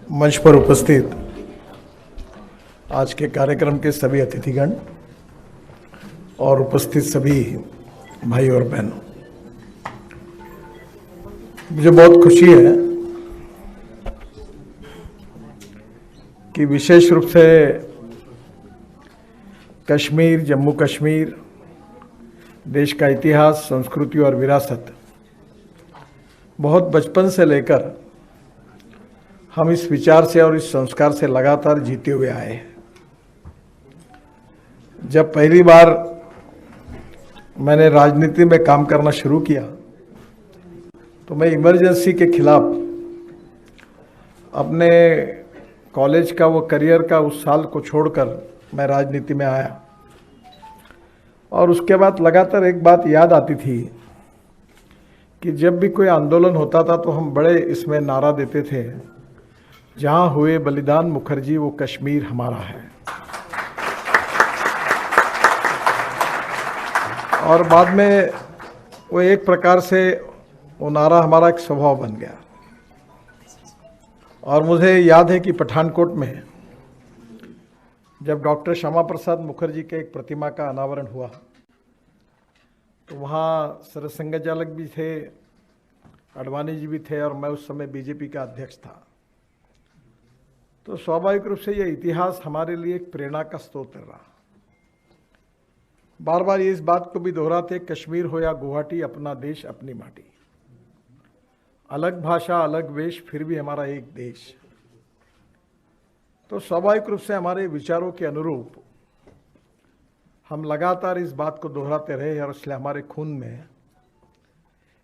मंच पर उपस्थित आज के कार्यक्रम के सभी अतिथिगण और उपस्थित सभी भाई और बहनों, मुझे बहुत खुशी है कि विशेष रूप से कश्मीर, जम्मू कश्मीर, देश का इतिहास, संस्कृति और विरासत बहुत बचपन से लेकर हम इस विचार से और इस संस्कार से लगातार जीते हुए आए हैं। जब पहली बार मैंने राजनीति में काम करना शुरू किया तो मैं इमरजेंसी के खिलाफ अपने कॉलेज का वो करियर का उस साल को छोड़कर मैं राजनीति में आया। और उसके बाद लगातार एक बात याद आती थी कि जब भी कोई आंदोलन होता था तो हम बड़े इसमें नारा देते थे, जहां हुए बलिदान मुखर्जी वो कश्मीर हमारा है। और बाद में वो एक प्रकार से वो नारा हमारा एक स्वभाव बन गया। और मुझे याद है कि पठानकोट में जब डॉक्टर श्यामा प्रसाद मुखर्जी के एक प्रतिमा का अनावरण हुआ तो वहाँ सरसंघचालक भी थे, अडवाणी जी भी थे और मैं उस समय बीजेपी का अध्यक्ष था। तो स्वाभाविक रूप से ये इतिहास हमारे लिए एक प्रेरणा का स्रोत रहा। बार बार ये इस बात को भी दोहराते, कश्मीर हो या गुवाहाटी, अपना देश अपनी माटी, अलग भाषा अलग वेश फिर भी हमारा एक देश। तो स्वाभाविक रूप से हमारे विचारों के अनुरूप हम लगातार इस बात को दोहराते रहे और इसलिए हमारे खून में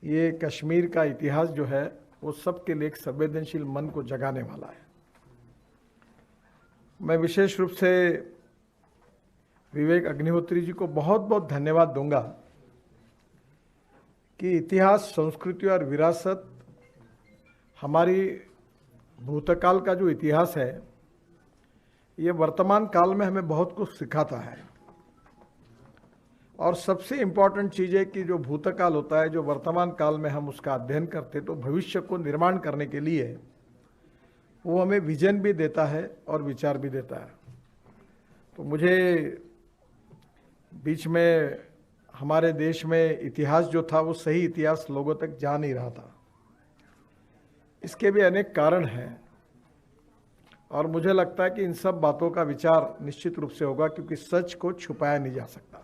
ये कश्मीर का इतिहास जो है वो सबके लिए एक संवेदनशील मन को जगाने वाला है। मैं विशेष रूप से विवेक अग्निहोत्री जी को बहुत बहुत धन्यवाद दूंगा कि इतिहास, संस्कृति और विरासत, हमारी भूतकाल का जो इतिहास है ये वर्तमान काल में हमें बहुत कुछ सिखाता है। और सबसे इम्पॉर्टेंट चीज़ है कि जो भूतकाल होता है, जो वर्तमान काल में हम उसका अध्ययन करते तो भविष्य को निर्माण करने के लिए वो हमें विजन भी देता है और विचार भी देता है। तो मुझे बीच में हमारे देश में इतिहास जो था वो सही इतिहास लोगों तक जा नहीं रहा था। इसके भी अनेक कारण हैं और मुझे लगता है कि इन सब बातों का विचार निश्चित रूप से होगा, क्योंकि सच को छुपाया नहीं जा सकता।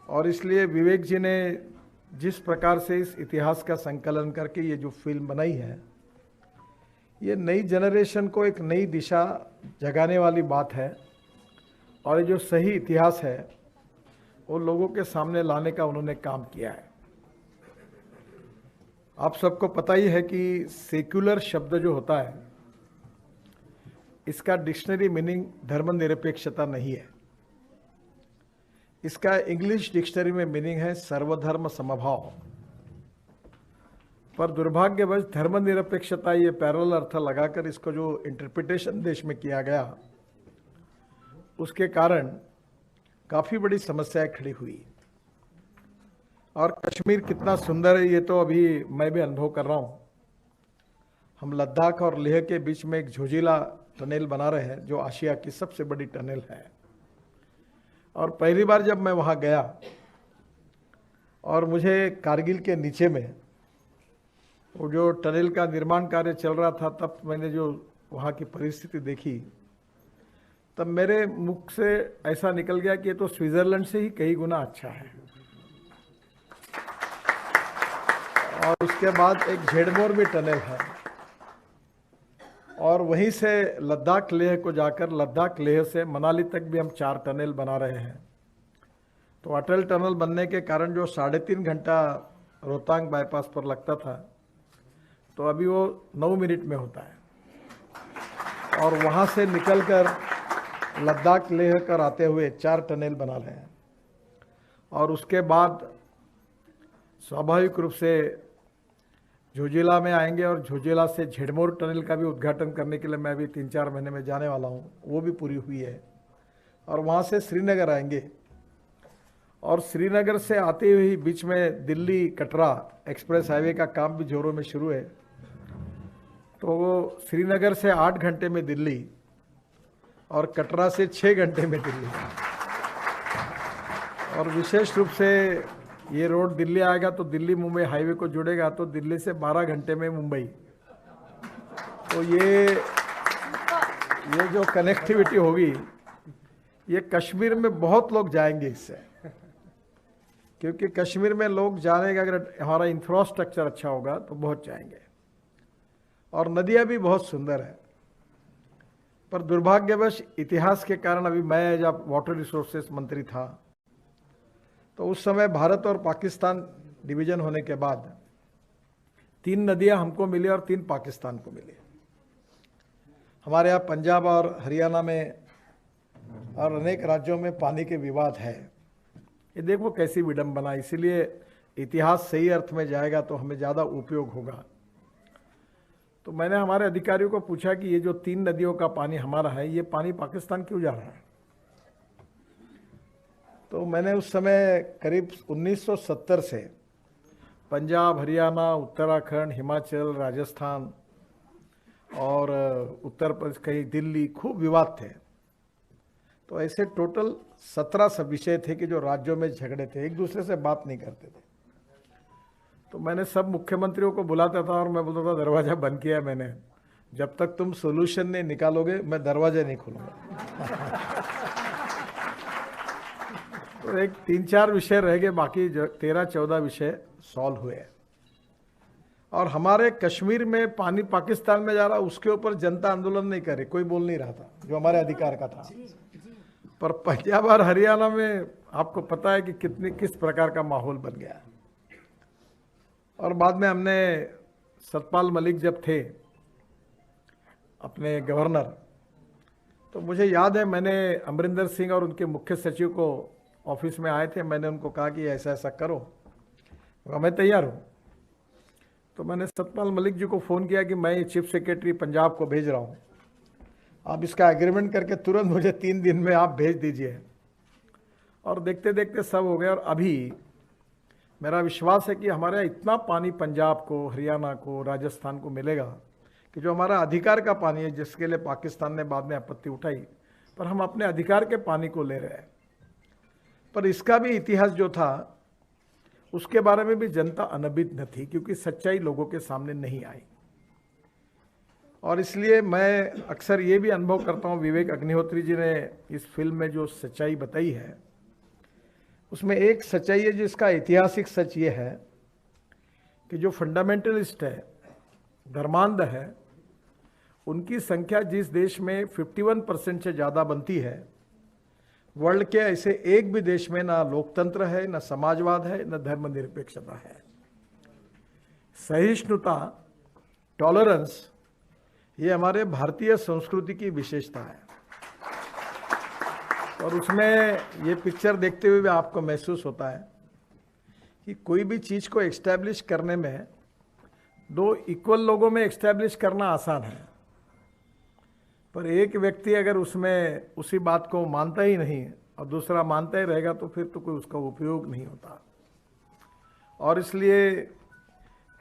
और इसलिए विवेक जी ने जिस प्रकार से इस इतिहास का संकलन करके ये जो फिल्म बनाई है, ये नई जनरेशन को एक नई दिशा जगाने वाली बात है। और ये जो सही इतिहास है वो लोगों के सामने लाने का उन्होंने काम किया है। आप सबको पता ही है कि सेक्युलर शब्द जो होता है इसका डिक्शनरी मीनिंग धर्मनिरपेक्षता नहीं है। इसका इंग्लिश डिक्शनरी में मीनिंग है सर्वधर्म समभाव। पर दुर्भाग्यवश धर्मनिरपेक्षता ये पैरेलल अर्थ लगाकर इसको जो इंटरप्रिटेशन देश में किया गया उसके कारण काफ़ी बड़ी समस्याएं खड़ी हुई। और कश्मीर कितना सुंदर है ये तो अभी मैं भी अनुभव कर रहा हूँ। हम लद्दाख और लेह के बीच में एक झोजिला टनल बना रहे हैं जो आशिया की सबसे बड़ी टनल है। और पहली बार जब मैं वहाँ गया और मुझे कारगिल के नीचे में वो जो टनल का निर्माण कार्य चल रहा था, तब मैंने जो वहाँ की परिस्थिति देखी तब मेरे मुख से ऐसा निकल गया कि ये तो स्विट्जरलैंड से ही कई गुना अच्छा है। और उसके बाद एक झेड़मोर भी टनल है और वहीं से लद्दाख लेह को जाकर लद्दाख लेह से मनाली तक भी हम 4 टनल बना रहे हैं। तो अटल टनल बनने के कारण जो 3.5 घंटा रोहतांग बाईपास पर लगता था तो अभी वो 9 मिनट में होता है। और वहाँ से निकलकर लद्दाख लेह कर आते हुए 4 टनल बना रहे हैं। और उसके बाद स्वाभाविक रूप से झोजिला में आएंगे और झोजिला से झेड़मोर टनल का भी उद्घाटन करने के लिए मैं भी 3-4 महीने में जाने वाला हूँ, वो भी पूरी हुई है। और वहाँ से श्रीनगर आएंगे और श्रीनगर से आते हुए ही बीच में दिल्ली कटरा एक्सप्रेस हाईवे का काम भी जोरों में शुरू है। तो वो श्रीनगर से 8 घंटे में दिल्ली और कटरा से 6 घंटे में दिल्ली। और विशेष रूप से ये रोड दिल्ली आएगा तो दिल्ली मुंबई हाईवे को जुड़ेगा तो दिल्ली से 12 घंटे में मुंबई। तो ये जो कनेक्टिविटी होगी, ये कश्मीर में बहुत लोग जाएंगे इससे, क्योंकि कश्मीर में लोग जाने का अगर हमारा इंफ्रास्ट्रक्चर अच्छा होगा तो बहुत जाएंगे। और नदियां भी बहुत सुंदर है, पर दुर्भाग्यवश इतिहास के कारण अभी मैं जब वाटर रिसोर्सेस मंत्री था तो उस समय भारत और पाकिस्तान डिवीजन होने के बाद 3 नदियां हमको मिली और 3 पाकिस्तान को मिली। हमारे यहाँ पंजाब और हरियाणा में और अनेक राज्यों में पानी के विवाद है। ये देखो कैसी विडंबना। इसीलिए इतिहास सही अर्थ में जाएगा तो हमें ज़्यादा उपयोग होगा। तो मैंने हमारे अधिकारियों को पूछा कि ये जो 3 नदियों का पानी हमारा है, ये पानी पाकिस्तान क्यों जा रहा है? तो मैंने उस समय करीब 1970 से पंजाब, हरियाणा, उत्तराखंड, हिमाचल, राजस्थान और उत्तर प्रदेश, कहीं दिल्ली, खूब विवाद थे। तो ऐसे टोटल 17 विषय थे कि जो राज्यों में झगड़े थे, एक दूसरे से बात नहीं करते थे। तो मैंने सब मुख्यमंत्रियों को बुलाता था और मैं बोलता था दरवाजा बंद किया मैंने, जब तक तुम सोल्यूशन नहीं निकालोगे मैं दरवाजा नहीं खोलूंगा। तो एक 3-4 विषय रह गए, बाकी 13-14 विषय सॉल्व हुए। और हमारे कश्मीर में पानी पाकिस्तान में जा रहा, उसके ऊपर जनता आंदोलन नहीं करे, कोई बोल नहीं रहा था, जो हमारे अधिकार का था। पर पंजाब और हरियाणा में आपको पता है कि किस प्रकार का माहौल बन गया। और बाद में हमने सतपाल मलिक जब थे अपने गवर्नर, तो मुझे याद है मैंने अमरिंदर सिंह और उनके मुख्य सचिव को ऑफिस में आए थे, मैंने उनको कहा कि ऐसा ऐसा करो, मैं तैयार हूँ। तो मैंने सतपाल मलिक जी को फ़ोन किया कि मैं ये चीफ सेक्रेटरी पंजाब को भेज रहा हूँ, आप इसका एग्रीमेंट करके तुरंत मुझे 3 दिन में आप भेज दीजिए। और देखते देखते सब हो गया। और अभी मेरा विश्वास है कि हमारे इतना पानी पंजाब को, हरियाणा को, राजस्थान को मिलेगा कि जो हमारा अधिकार का पानी है, जिसके लिए पाकिस्तान ने बाद में आपत्ति उठाई, पर हम अपने अधिकार के पानी को ले रहे हैं। पर इसका भी इतिहास जो था उसके बारे में भी जनता अनभिज्ञ न थी, क्योंकि सच्चाई लोगों के सामने नहीं आई। और इसलिए मैं अक्सर ये भी अनुभव करता हूँ, विवेक अग्निहोत्री जी ने इस फिल्म में जो सच्चाई बताई है, उसमें एक सच्चाई है जिसका ऐतिहासिक सच ये है कि जो फंडामेंटलिस्ट है, धर्मांध है, उनकी संख्या जिस देश में 51% से ज़्यादा बनती है, वर्ल्ड के ऐसे एक भी देश में ना लोकतंत्र है, ना समाजवाद है, ना धर्मनिरपेक्षता है। सहिष्णुता, टॉलरेंस, ये हमारे भारतीय संस्कृति की विशेषता है। और उसमें ये पिक्चर देखते हुए भी आपको महसूस होता है कि कोई भी चीज़ को एस्टैब्लिश करने में 2 इक्वल लोगों में एस्टैब्लिश करना आसान है, पर एक व्यक्ति अगर उसमें उसी बात को मानता ही नहीं और दूसरा मानता ही रहेगा तो फिर तो कोई उसका उपयोग नहीं होता। और इसलिए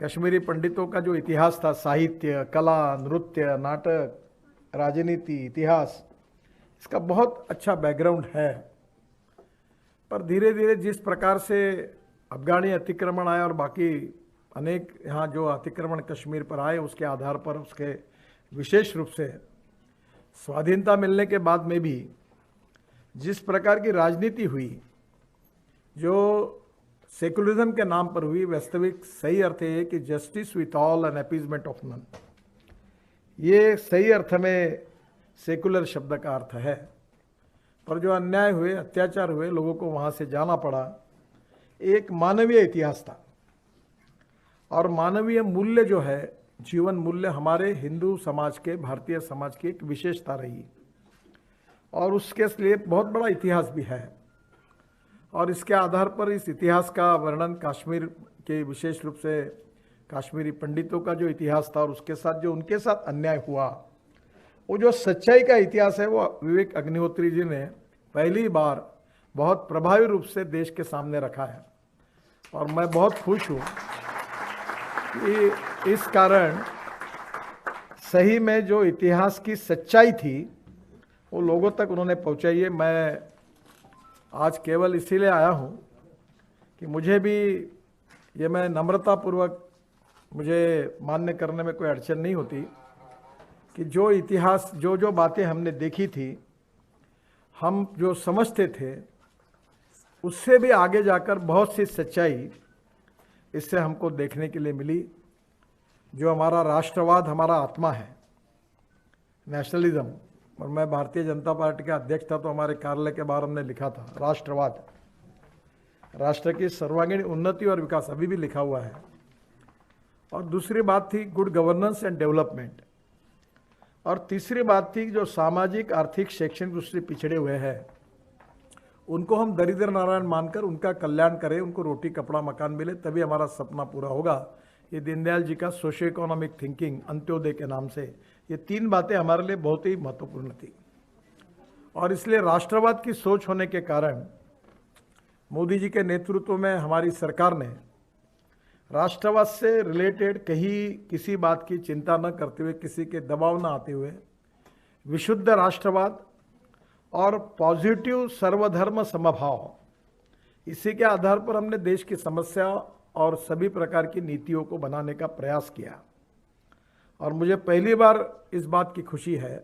कश्मीरी पंडितों का जो इतिहास था, साहित्य, कला, नृत्य, नाटक, राजनीति, इतिहास, इसका बहुत अच्छा बैकग्राउंड है। पर धीरे धीरे जिस प्रकार से अफगानी अतिक्रमण आया और बाकी अनेक यहाँ जो अतिक्रमण कश्मीर पर आए, उसके आधार पर उसके विशेष रूप से स्वाधीनता मिलने के बाद में भी जिस प्रकार की राजनीति हुई, जो सेकुलरिज्म के नाम पर हुई, वास्तविक सही अर्थ है कि justice with all and appeasement of none, ये सही अर्थ में सेकुलर शब्द का अर्थ है। पर जो अन्याय हुए, अत्याचार हुए, लोगों को वहाँ से जाना पड़ा, एक मानवीय इतिहास था। और मानवीय मूल्य जो है, जीवन मूल्य, हमारे हिंदू समाज के, भारतीय समाज की एक विशेषता रही और उसके लिए बहुत बड़ा इतिहास भी है। और इसके आधार पर इस इतिहास का वर्णन कश्मीर के, विशेष रूप से कश्मीरी पंडितों का जो इतिहास था और उसके साथ जो उनके साथ अन्याय हुआ, वो जो सच्चाई का इतिहास है, वो विवेक अग्निहोत्री जी ने पहली बार बहुत प्रभावी रूप से देश के सामने रखा है। और मैं बहुत खुश हूँ कि इस कारण सही में जो इतिहास की सच्चाई थी वो लोगों तक उन्होंने पहुंचाई है। मैं आज केवल इसीलिए आया हूं कि मुझे भी ये मैं नम्रतापूर्वक मुझे मान्य करने में कोई अड़चन नहीं होती कि जो इतिहास जो बातें हमने देखी थी, हम जो समझते थे, उससे भी आगे जाकर बहुत सी सच्चाई इससे हमको देखने के लिए मिली। जो हमारा राष्ट्रवाद, हमारा आत्मा है, नेशनलिज्म, और मैं भारतीय जनता पार्टी का अध्यक्ष था तो हमारे कार्यालय के बाहर हमने लिखा था राष्ट्रवाद, राष्ट्र की सर्वांगीण उन्नति और विकास, अभी भी लिखा हुआ है। और दूसरी बात थी गुड गवर्नेंस एंड डेवलपमेंट, और तीसरी बात थी जो सामाजिक, आर्थिक, शैक्षणिक रूप से पिछड़े हुए हैं उनको हम दरिद्र नारायण मानकर उनका कल्याण करें, उनको रोटी कपड़ा मकान मिले, तभी हमारा सपना पूरा होगा। ये दीनदयाल जी का सोशियो इकोनॉमिक थिंकिंग अंत्योदय के नाम से, ये तीन बातें हमारे लिए बहुत ही महत्वपूर्ण थी। और इसलिए राष्ट्रवाद की सोच होने के कारण मोदी जी के नेतृत्व में हमारी सरकार ने राष्ट्रवाद से रिलेटेड कहीं किसी बात की चिंता न करते हुए, किसी के दबाव न आते हुए, विशुद्ध राष्ट्रवाद और पॉजिटिव सर्वधर्म समभाव, इसी के आधार पर हमने देश की समस्या और सभी प्रकार की नीतियों को बनाने का प्रयास किया। और मुझे पहली बार इस बात की खुशी है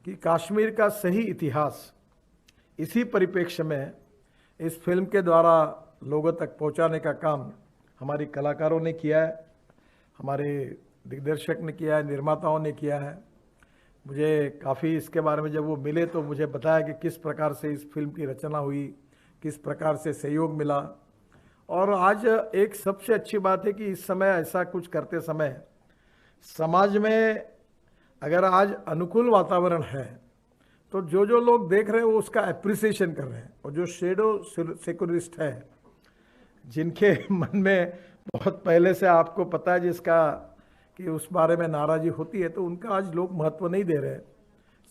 कि कश्मीर का सही इतिहास इसी परिप्रेक्ष्य में इस फिल्म के द्वारा लोगों तक पहुंचाने का काम हमारी कलाकारों ने किया है, हमारे दिग्दर्शक ने किया है, निर्माताओं ने किया है। मुझे काफ़ी इसके बारे में जब वो मिले तो मुझे बताया कि किस प्रकार से इस फिल्म की रचना हुई, किस प्रकार से सहयोग मिला। और आज एक सबसे अच्छी बात है कि इस समय ऐसा कुछ करते समय समाज में अगर आज अनुकूल वातावरण है तो जो लोग देख रहे हैं वो उसका एप्रिसिएशन कर रहे हैं, और जो शेडो सेक्युलरिस्ट है, जिनके मन में बहुत पहले से आपको पता है जिसका कि उस बारे में नाराज़गी होती है, तो उनका आज लोग महत्व नहीं दे रहे,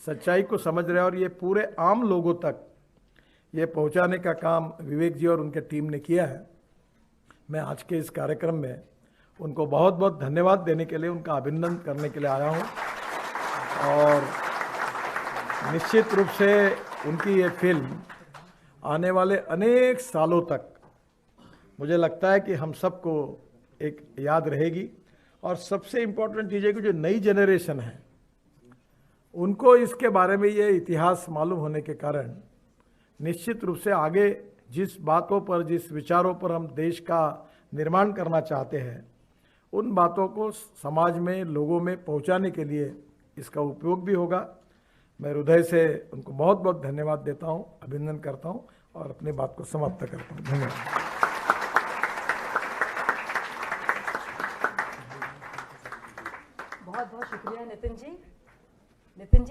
सच्चाई को समझ रहे हैं। और ये पूरे आम लोगों तक ये पहुंचाने का काम विवेक जी और उनके टीम ने किया है। मैं आज के इस कार्यक्रम में उनको बहुत बहुत धन्यवाद देने के लिए, उनका अभिनंदन करने के लिए आया हूँ। और निश्चित रूप से उनकी ये फिल्म आने वाले अनेक सालों तक मुझे लगता है कि हम सबको एक याद रहेगी। और सबसे इम्पोर्टेंट चीज़ है कि जो नई जनरेशन है उनको इसके बारे में ये इतिहास मालूम होने के कारण निश्चित रूप से आगे जिस बातों पर, जिस विचारों पर हम देश का निर्माण करना चाहते हैं, उन बातों को समाज में, लोगों में पहुंचाने के लिए इसका उपयोग भी होगा। मैं हृदय से उनको बहुत बहुत धन्यवाद देता हूं, अभिनंदन करता हूं और अपनी बात को समाप्त करता हूं। धन्यवाद। बहुत बहुत शुक्रिया नितिन जी।